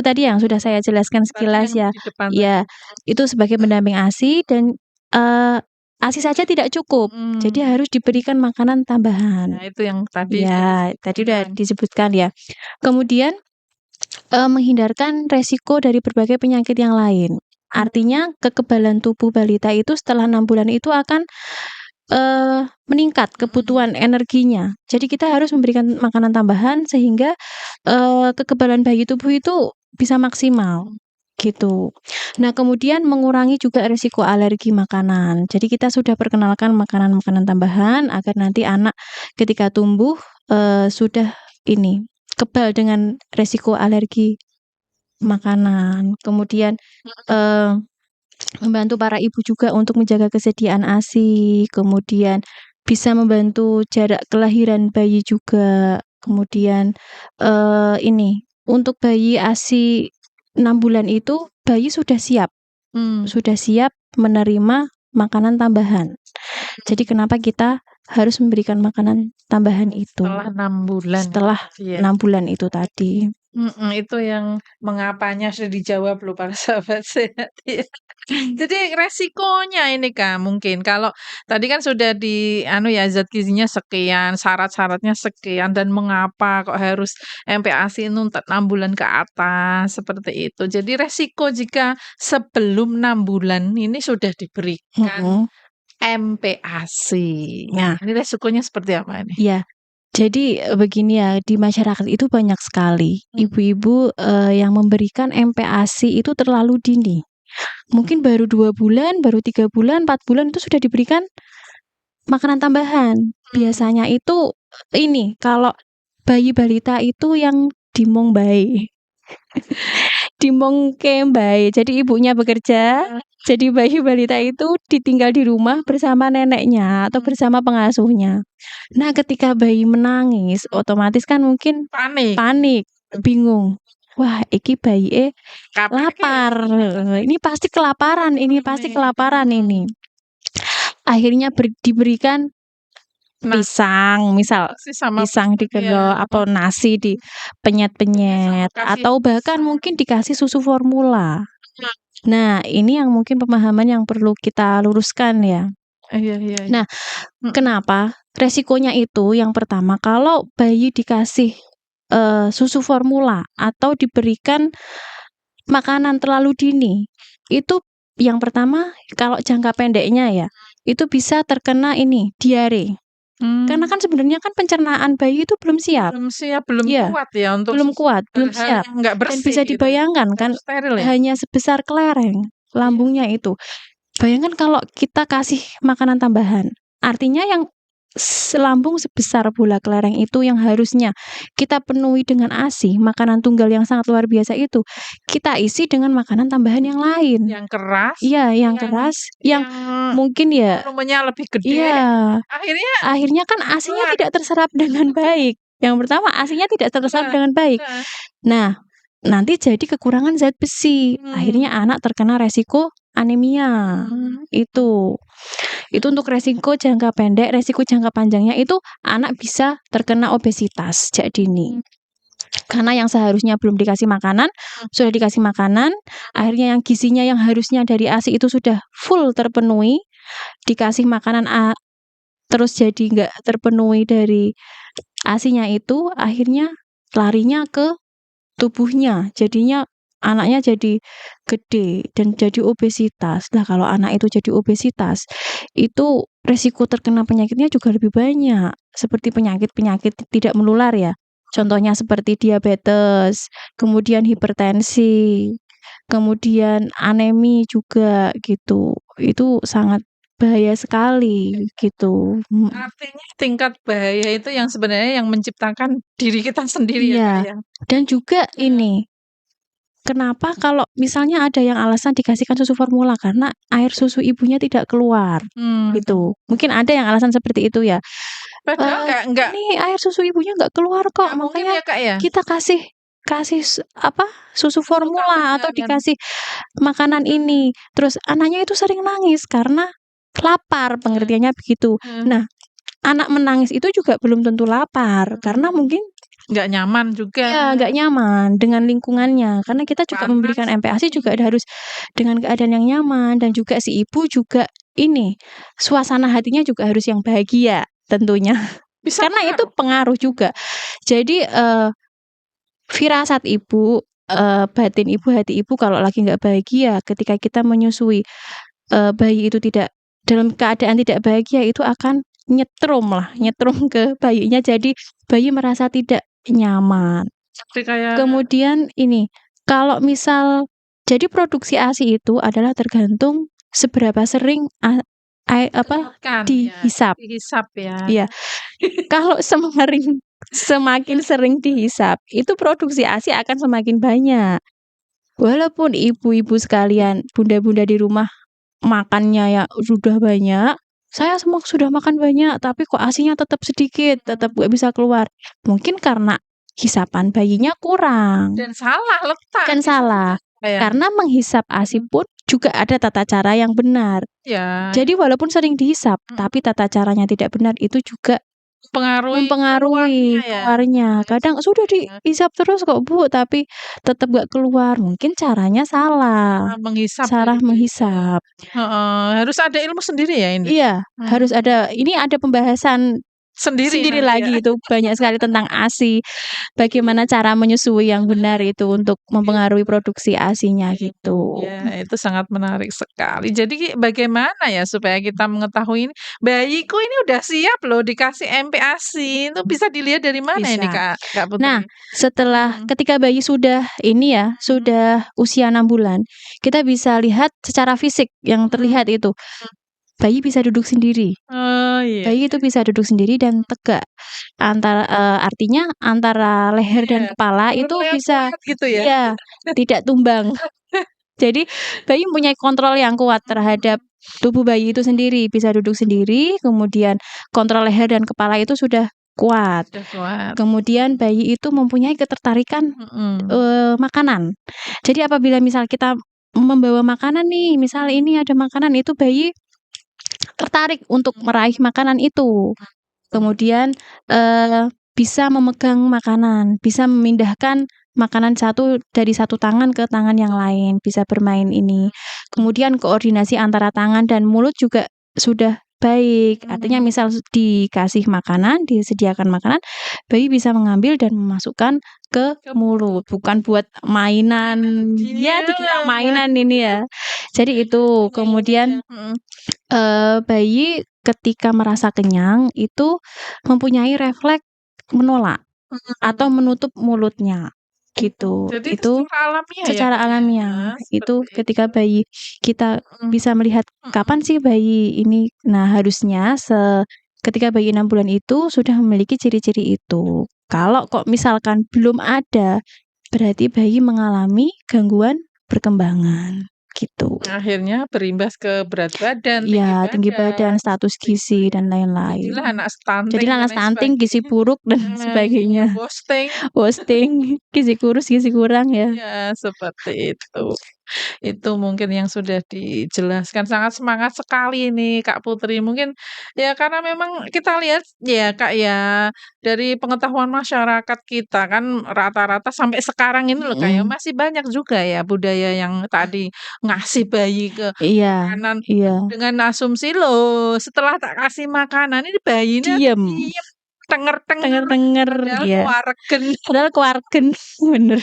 tadi yang sudah saya jelaskan tadi sekilas yang ya. di depan tadi. Ya, itu sebagai pendamping ASI dan, ASI saja tidak cukup, Mhm, jadi harus diberikan makanan ya tambahan. itu yang tadi sudah Ya, tadi udah disebutkan. disebutkan ya. Kemudian, menghindarkan resiko dari berbagai penyakit yang lain. Mhm, Artinya kekebalan tubuh balita itu setelah 6 bulan itu akan, meningkat mhm, kebutuhan energinya. Jadi kita harus memberikan makanan tambahan sehingga, kekebalan bayi tubuh itu bisa maksimal, mhm, gitu. Nah, kemudian mengurangi juga risiko alergi makanan. Jadi kita sudah perkenalkan makanan-makanan tambahan agar nanti anak ketika tumbuh, sudah ini, kebal dengan resiko alergi makanan. Kemudian, eee membantu para ibu juga untuk menjaga kesediaan ASI, kemudian bisa membantu jarak kelahiran bayi juga. Kemudian, ini, untuk bayi ASI 6 bulan itu, bayi mmm, sudah siap menerima makanan tambahan. Jadi kenapa kita harus memberikan makanan tambahan itu, setelah 6 bulan setelah tadi ya. 6 bulan itu tadi. Mhm, itu yang mengapanya sudah dijawab loh para sahabat sehat, iya. Jadi resikonya ini Kak, mungkin kalau tadi kan sudah di anu ya, zat gizinya sekian, syarat-syaratnya sekian, dan mengapa kok harus MPASI itu untuk 6 bulan ke atas, seperti itu. Jadi resiko jika sebelum 6 bulan ini sudah diberikan Mhm. MPASI. Nah, Nah, ini resikonya seperti apa ini? iya. Jadi, begini ya, di masyarakat itu banyak sekali Mhm, ibu-ibu, yang memberikan MPASI itu terlalu dini. Mungkin baru 2 bulan, baru 3 bulan, 4 bulan itu sudah diberikan makanan tambahan. mmm, Biasanya itu ini, kalau bayi balita itu yang dimong bae, dimongke bae. Jadi ibunya bekerja, eee, jadi bayi balita itu ditinggal di rumah bersama neneknya atau mhm, bersama pengasuhnya. Nah, ketika bayi menangis, otomatis kan mungkin panik, panik, bingung, "Wah, iki bayike kapan ke lapar, ini pasti kelaparan ini pasti nih? kelaparan Mhm. ini." Akhirnya diberikan Nasi pisang, misal nasi sama pisang pisang ya, digerok atau nasi sama dipenyet-penyet kasih atau bahkan pisang. mungkin dikasih susu formula. Nah, Nah, ini yang mungkin pemahaman yang perlu kita luruskan ya. iya iya iya, Nah, mhm, kenapa? Resikonya itu yang pertama kalau bayi dikasih, susu formula atau diberikan makanan terlalu dini, itu yang pertama kalau jangka pendeknya ya, itu bisa terkena ini, diare. Karena mmm, kan sebenarnya kan pencernaan bayi itu belum siap. belum siap, belum Iya, kuat ya untuk belum kuat, belum hal-hal siap. yang nggak Dan bersih bisa gitu ya, dibayangkan kan harus steril ya? hanya sebesar kelereng Iya, lambungnya itu. Bayangkan kalau kita kasih makanan tambahan, artinya yang lambung sebesar bola kelereng itu yang harusnya kita penuhi dengan ASI, makanan tunggal yang sangat luar biasa itu, kita isi dengan makanan tambahan yang lain. yang keras, Iya, yang yang keras, yang yang mungkin ya volumenya lebih gede, iya, akhirnya akhirnya kan nggak ASI-nya kuat. tidak terserap dengan baik. Yang pertama ASI-nya tidak terserap Heeh dengan baik. heeh, Nah, nanti jadi kekurangan zat besi. Akhirnya anak terkena resiko anemia. Itu untuk resiko jangka pendek. Resiko jangka panjangnya itu anak bisa terkena obesitas sejak dini. Karena yang seharusnya belum dikasih makanan, sudah dikasih makanan, akhirnya yang gizinya yang harusnya dari ASI itu sudah full terpenuhi, dikasih makanan terus jadi nggak terpenuhi dari ASI-nya itu, akhirnya larinya ke tubuhnya, jadinya anaknya jadi gede dan jadi obesitas. Nah, kalau anak itu jadi obesitas, itu resiko terkena penyakitnya juga lebih banyak, seperti penyakit-penyakit tidak menular ya. Contohnya seperti diabetes, kemudian hipertensi, kemudian anemi juga gitu. Itu sangat bahaya sekali gitu. Artinya tingkat bahaya itu yang sebenarnya yang menciptakan diri kita sendiri ya, Kak, Iya. ya? Dan juga ini, kenapa kalau misalnya ada yang alasan dikasihkan susu formula karena air susu ibunya tidak keluar gitu. Mungkin ada yang alasan seperti itu ya. Padahal nggak Ini air susu ibunya nggak keluar kok, mungkin makanya ya, Kak, ya? kita kasih susu formula atau dikasih makanan ini. Terus anaknya itu sering nangis karena lapar, pengertiannya begitu. Nah, anak menangis itu juga belum tentu lapar karena mungkin nggak nyaman juga. Iya, nggak nyaman dengan lingkungannya. Karena kita juga memberikan MPASI juga harus dengan keadaan yang nyaman dan juga si ibu juga ini suasana hatinya juga harus yang bahagia tentunya. Bisa Karena itu pengaruh juga. Jadi firasat ibu, batin ibu, hati ibu kalau lagi nggak bahagia ketika kita menyusui bayi itu tidak dalam keadaan tidak bahagia itu akan nyetrum ke bayinya jadi bayi merasa tidak nyaman. Kemudian ini, kalau misal jadi produksi ASI itu adalah tergantung seberapa sering dihisap. Dihisap ya. Iya. Kalau semakin sering dihisap, itu produksi ASI akan semakin banyak. Walaupun ibu-ibu sekalian, bunda-bunda di rumah makannya ya sudah banyak, saya semua sudah makan banyak, tapi kok ASINya tetap sedikit, tetap nggak bisa keluar. Mungkin karena hisapan bayinya kurang. Dan salah letak. Kan salah. Karena menghisap ASI pun juga ada tata cara yang benar. Ya. Jadi walaupun sering dihisap, tapi tata caranya tidak benar itu juga mempengaruhi keluarnya. Kadang sudah dihisap terus kok Bu, tapi tetap gak keluar. Mungkin caranya salah. Cara menghisap. Harus ada ilmu sendiri ya ini. Iya, harus ada. Ini ada pembahasan sendiri lagi itu banyak sekali tentang ASI. Bagaimana cara menyusui yang benar itu untuk mempengaruhi produksi ASINya gitu. Ya, itu sangat menarik sekali. Jadi bagaimana ya supaya kita mengetahui ini bayiku ini udah siap loh dikasih MPASI. Itu bisa dilihat dari mana ini Kak Putri? Nah, setelah ketika bayi sudah ini ya, sudah usia 6 bulan, kita bisa lihat secara fisik yang terlihat itu. Bayi bisa duduk sendiri. Bayi itu bisa duduk sendiri dan tegak. Artinya antara leher dan kepala itu bisa gitu ya. Iya, tidak tumbang. Jadi bayi mempunyai kontrol yang kuat terhadap tubuh bayi itu sendiri, bisa duduk sendiri, kemudian kontrol leher dan kepala itu sudah kuat. Kemudian bayi itu mempunyai ketertarikan makanan. Jadi apabila misal kita membawa makanan nih, misal ini ada makanan itu bayi tertarik untuk meraih makanan itu. Kemudian bisa memegang makanan, bisa memindahkan makanan dari satu tangan ke tangan yang lain, bisa bermain ini. Kemudian koordinasi antara tangan dan mulut juga sudah baik. Artinya misal dikasih makanan, disediakan makanan, bayi bisa mengambil dan memasukkan ke mulut, bukan buat mainan. Ya, dikira mainan ini ya. Jadi itu. Kemudian bayi ketika merasa kenyang itu mempunyai refleks menolak atau menutup mulutnya gitu. Jadi Itu secara alamiah. Itu ketika bayi kita bisa melihat kapan sih bayi ini. Nah, harusnya ketika bayi 6 bulan itu sudah memiliki ciri-ciri itu. Kalau kok misalkan belum ada, berarti bayi mengalami gangguan perkembangan gitu. Akhirnya berimbas ke berat badan, Iya, tinggi badan, badan, status gizi, dan jadilah lain-lain. anak stunting Jadilah dan anak lain stunting, gizi sebagainya. buruk, dan Iya, sebagainya. posting. Posting, gizi kurus, gizi kurang ya. Iya, seperti itu. Itu mungkin yang sudah dijelaskan, sangat semangat sekali ini Kak Putri. Mungkin ya karena memang kita lihat ya Kak ya, dari pengetahuan masyarakat kita kan rata-rata sampai sekarang ini loh Kak ya, Mhm. masih banyak juga ya budaya yang tadi ngasih bayi ke Iya makanan iya. dengan asumsi, "Loh setelah tak kasih makanan ini bayinya Diem, diem, tenger-tenger, tenger-tenger, padahal iya. keluargen." Padahal keluargen, bener.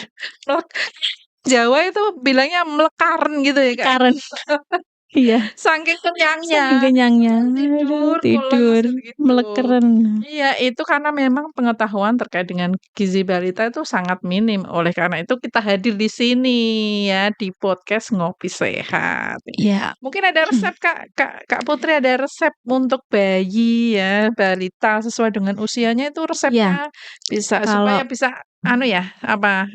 Jawa itu bilangnya "mlekaren" gitu ya Kak. Karen, iya. Saking Saking kenyangnya, kenyangnya, aduh tidur pules tidur, gitu. melekeren. Iya, itu karena memang pengetahuan terkait dengan gizi balita itu sangat minim. Oleh karena itu kita hadir di sini ya, di podcast Ngopi Sehat. Iya. Mungkin ada resep Kak Putri ada resep untuk bayi ya, balita sesuai dengan usianya itu Iya, resepnya bisa kalau supaya bisa anu ya, apa,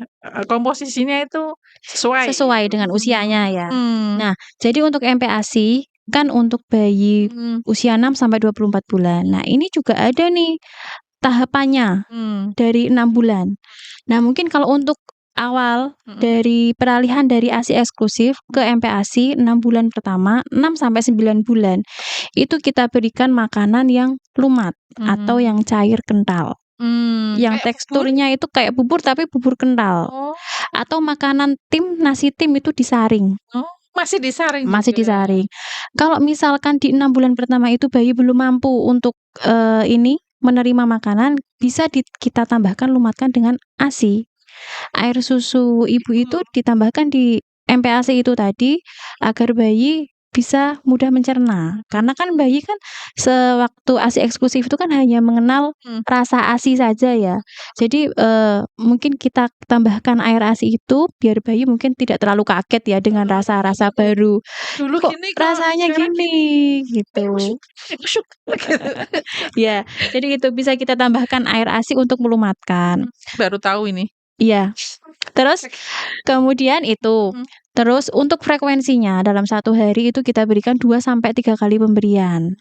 komposisinya itu sesuai. sesuai dengan usianya ya. Mhm, Nah, jadi untuk MPASI kan untuk bayi mhm, usia 6 sampai 24 bulan. Nah, ini juga ada nih tahapannya mmm, dari 6 bulan. Nah, mungkin kalau untuk awal mhm, dari peralihan dari ASI eksklusif ke MPASI 6 bulan pertama, 6 sampai 9 bulan, itu kita berikan makanan yang lumat atau mhm, yang cair kental. Yang kayak bubur? teksturnya itu kayak bubur tapi bubur kental. Oh Atau makanan tim, nasi tim itu disaring, oh, masih disaring masih juga? disaring. Kalau misalkan di 6 bulan pertama itu bayi belum mampu untuk, menerima makanan, bisa kita tambahkan lumatkan dengan ASI. Air susu ibu itu Mhm, ditambahkan di MPASI itu tadi, agar bayi bisa mudah mencerna. Karena kan bayi kan sewaktu ASI eksklusif itu kan hanya mengenal mhm, rasa ASI saja ya. Jadi, mungkin kita tambahkan air ASI itu biar bayi mungkin tidak terlalu kaget ya dengan rasa-rasa baru. dulu "Kok gini kok rasanya sekarang gini?" gini, Gitu. kusyuk gitu. Ya, jadi itu bisa kita tambahkan air ASI untuk melumatkan. Baru tahu ini. Iya. Terus kemudian itu, Mhm, terus untuk frekuensinya dalam 1 hari itu kita berikan 2 sampai 3 kali pemberian.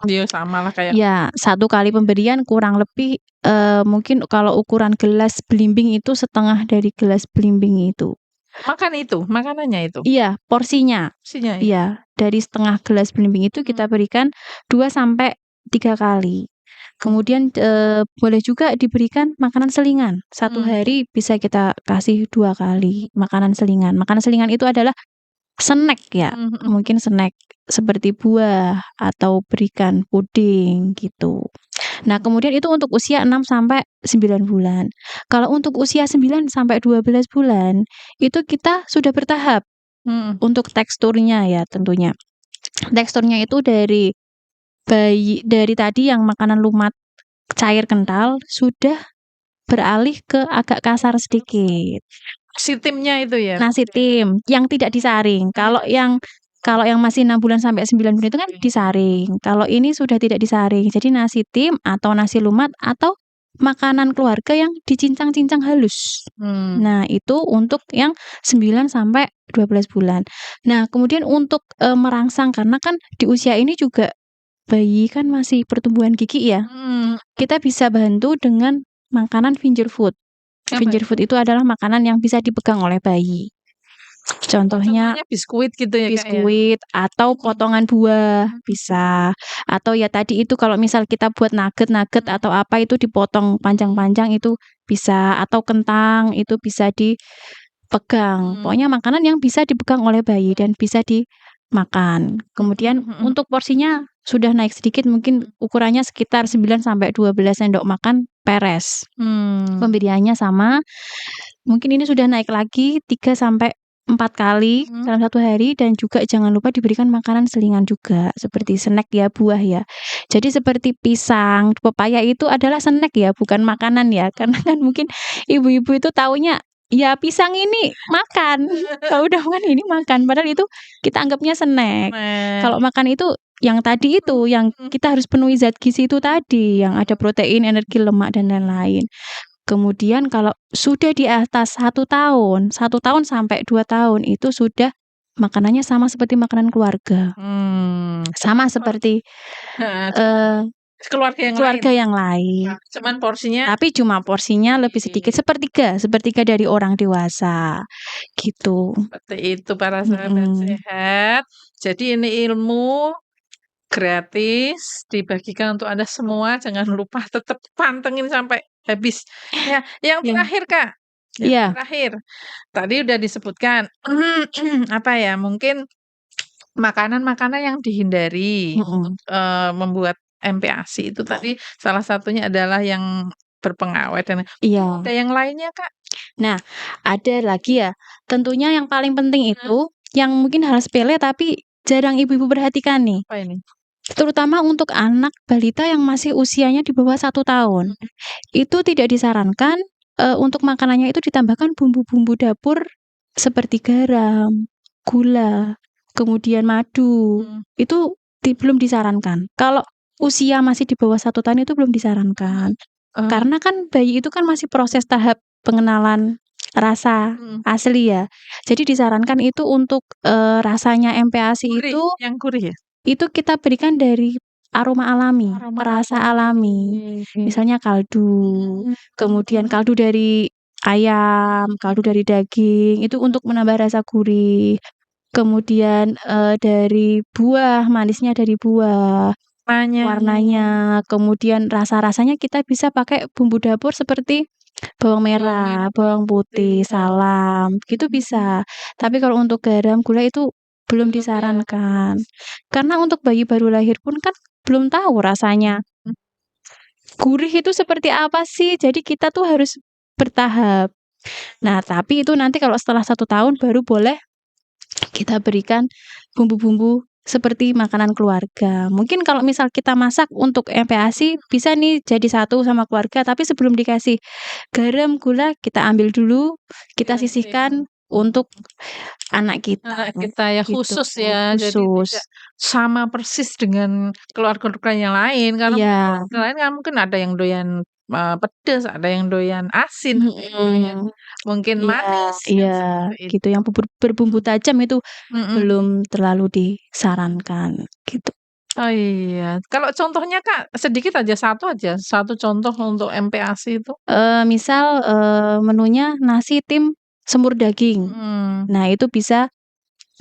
iya samalah kayak Ya, 1 kali pemberian kurang lebih, mungkin kalau ukuran gelas belimbing itu setengah dari gelas belimbing itu. makan itu, makanannya itu? Iya, porsinya. Porsinya ya? Iya, dari setengah gelas belimbing itu Mhm, kita berikan 2 sampai 3 kali. Kemudian, boleh juga diberikan makanan selingan. Satu mmm, hari bisa kita kasih 2 kali makanan selingan. Makanan selingan itu adalah snack ya, mhm mhm, mungkin snack seperti buah atau berikan puding gitu. Nah, kemudian itu untuk usia 6 sampai 9 bulan. Kalau untuk usia 9 sampai 12 bulan, itu kita sudah bertahap mhm, untuk teksturnya ya tentunya. Teksturnya itu dari tadi yang makanan lumat cair kental, sudah beralih ke agak kasar sedikit. si timnya itu ya? Nasi tim yang tidak disaring. Yang tidak Kalau yang masih 6 bulan sampai 9 bulan itu kan disaring. disaring. Kalau ini sudah tidak disaring. Jadi nasi tim atau nasi lumat atau makanan keluarga yang dicincang-cincang halus. Mmm, Nah, itu untuk yang 9 sampai 12 bulan. Nah, kemudian untuk, merangsang karena kan di usia ini juga bayi kan masih pertumbuhan gigi ya. mhm, Kita bisa bantu dengan makanan finger food. apa Finger itu? food itu adalah makanan yang bisa dipegang oleh bayi. Oh Contohnya contohnya biskuit gitu ya Kak ya? biskuit atau Mhm potongan buah mhm bisa, atau ya tadi itu kalau misal kita buat nugget-nugget mhm atau apa itu dipotong panjang-panjang itu bisa, atau kentang itu bisa dipegang. mhm Pokoknya makanan yang bisa dipegang oleh bayi dan bisa dimakan. mhm Kemudian mhm mhm untuk porsinya sudah naik sedikit mungkin ukurannya sekitar 9 sampai 12 sendok makan beres. mmm, Pemberiannya sama, mungkin ini sudah naik lagi 3 sampai 4 kali mhm dalam 1 hari dan juga jangan lupa diberikan makanan selingan juga, seperti snack ya, buah ya. Jadi seperti pisang, pepaya itu adalah snack ya, bukan makanan ya. Karena kan mungkin ibu-ibu itu taunya, ya pisang ini makan, kalau udah makan ini makan, padahal itu kita anggapnya snack. nah, Kalau makan itu yang tadi itu, yang mhm kita harus penuhi zat gizi itu tadi, yang ada protein, energi, lemak, dan lain-lain. Kemudian kalau sudah di atas 1 tahun, 1 tahun sampai 2 tahun itu sudah makanannya sama seperti makanan keluarga. Sama Oh, seperti, heeh, eee, keluarga yang lain? keluarga yang lain. Cuman porsinya Tapi cuma porsinya lebih sedikit, sepertiga dari orang dewasa, gitu. seperti itu para sahabat Mhm. sehat. Jadi ini ilmu gratis dibagikan untuk Anda semua, jangan lupa tetap pantengin sampai habis. Ya, yang Iya. terakhir, Kak, yang Iya. terakhir, tadi udah disebutkan, apa ya, mungkin makanan-makanan yang dihindari untuk, Mhm. membuat MPASI itu tadi salah satunya adalah yang berpengawet dan Iya. ada yang lainnya, Kak? Nah, ada lagi ya, tentunya yang paling penting Mhm. itu, yang mungkin hal sepele tapi jarang ibu-ibu perhatikan nih, Apa ini? terutama untuk anak balita yang masih usianya di bawah 1 tahun. Mhm. Itu tidak disarankan, untuk makanannya itu ditambahkan bumbu-bumbu dapur seperti garam, gula, kemudian madu, Mmm. itu belum disarankan. Kalau usia masih di bawah 1 tahun itu belum disarankan. Eee, Karena kan bayi itu kan masih proses tahap pengenalan rasa mhm. asli ya. Jadi disarankan itu untuk, rasanya MPASI Gurih, itu yang gurih ya? kita berikan dari aroma alami, Aroma perasa alami. alami. Misalnya kaldu, Mmm. kemudian kaldu dari ayam, kaldu dari daging, itu untuk menambah rasa gurih. Kemudian, dari buah, manisnya dari buah, Warnanya. warnanya, kemudian rasa-rasanya kita bisa pakai bumbu dapur seperti bawang Bawang merah, merah, bawang putih, iya. salam, gitu bisa. Tapi kalau untuk garam, gula itu belum Belum ya. disarankan. Karena untuk bayi baru lahir pun kan belum tahu rasanya Mmm. gurih itu seperti apa sih, jadi kita tuh harus bertahap. Nah, tapi itu nanti kalau setelah 1 tahun baru boleh kita berikan bumbu-bumbu seperti makanan keluarga. Mungkin kalau misal kita masak untuk MPASI bisa nih jadi satu sama keluarga, tapi sebelum dikasih garam, gula, kita ambil dulu, kita Dikasih sisihkan untuk anak anak kita, kita ya, gitu, khusus ya. Jadi tidak khusus. sama persis dengan keluarga-keluarga yang lain, karena mungkin Iya, keluarga lain kan mungkin ada yang doyan, pedes, ada yang doyan asin, ada yang doyan mhm, mungkin iya manis, iya, yang seperti gitu, itu. yang berbumbu tajam itu Mhm. belum terlalu disarankan, gitu. Oh iya, kalau contohnya Kak, sedikit aja, satu contoh untuk MPASI itu? Misal, menunya nasi tim semur daging. Mhm. Nah, itu bisa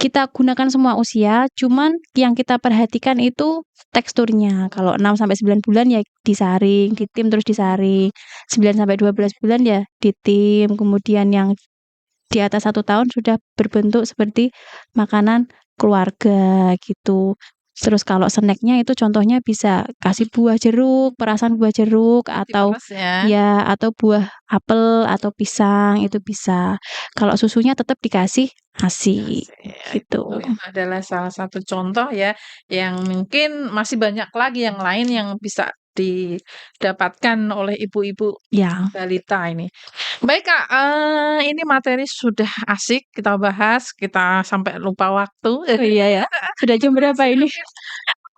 kita gunakan semua usia, cuman yang kita perhatikan itu teksturnya. Kalau 6 sampai 9 bulan ya disaring, ditim terus disaring. 9 sampai 12 bulan ya ditim, kemudian yang di atas 1 tahun sudah berbentuk seperti makanan keluarga, gitu. Terus kalau snack-nya itu contohnya bisa kasih buah jeruk, perasan buah jeruk, atau Diperes ya. ya atau buah apel atau pisang, itu bisa. Kalau susunya tetap dikasih ASI, Asik, ya gitu. itu adalah salah satu contoh ya, yang mungkin masih banyak lagi yang lain yang bisa didapatkan oleh ibu-ibu Ya. balita ini. Baik Kak, ini materi sudah asik kita bahas, kita sampai lupa waktu. Oh iya ya? Sudah jam berapa Masih ini? hampir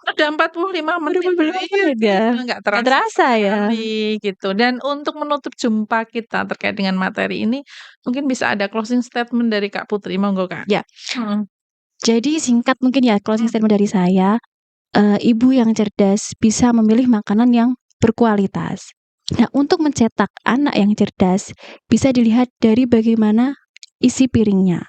udah 45 Udah menit 45 lebih, menit ya? nggak Nggak terasa terasa ya? sekali gitu. Dan untuk menutup jumpa kita terkait dengan materi ini, mungkin bisa ada closing statement dari Kak Putri, monggo Kak. Ya. Mhm. Jadi singkat mungkin ya closing Mmm. statement dari saya, ibu yang cerdas bisa memilih makanan yang berkualitas. Nah, untuk mencetak anak yang cerdas bisa dilihat dari bagaimana isi piringnya.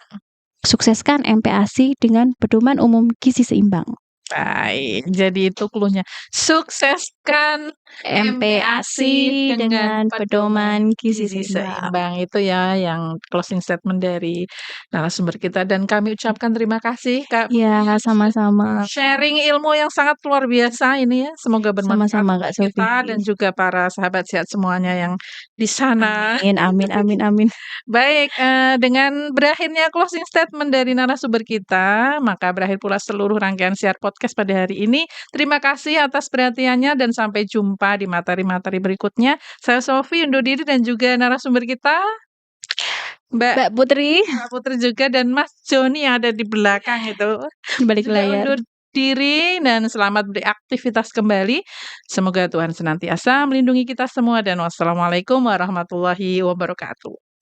Sukseskan MPASI dengan pedoman umum gizi seimbang. Baik, jadi itu clue-nya. Sukseskan MPASI MPASI dengan dengan pedoman pedoman gizi gizi seimbang. seimbang. Itu ya yang closing statement dari narasumber kita dan kami ucapkan terima kasih Kak Iya, Putri sudah sama-sama. sharing ilmu yang sangat luar biasa ini ya. Semoga bermanfaat Sama-sama untuk Kak Sofi. kita dan juga para sahabat sehat semuanya yang di sana. Amin amin amin amin. Baik, dengan berakhirnya closing statement dari narasumber kita, maka berakhir pula seluruh rangkaian siar podcast pada hari ini. Terima kasih atas perhatiannya dan sampai jumpa di materi-materi berikutnya. Saya Sofi undur diri dan juga narasumber kita, Mbak Mbak Putri Mbak Putri juga dan Mas Joni yang ada di belakang itu, di balik juga layar. undur diri dan selamat beraktivitas kembali. Semoga Tuhan senantiasa melindungi kita semua dan wassalamualaikum warahmatullahi wabarakatuh.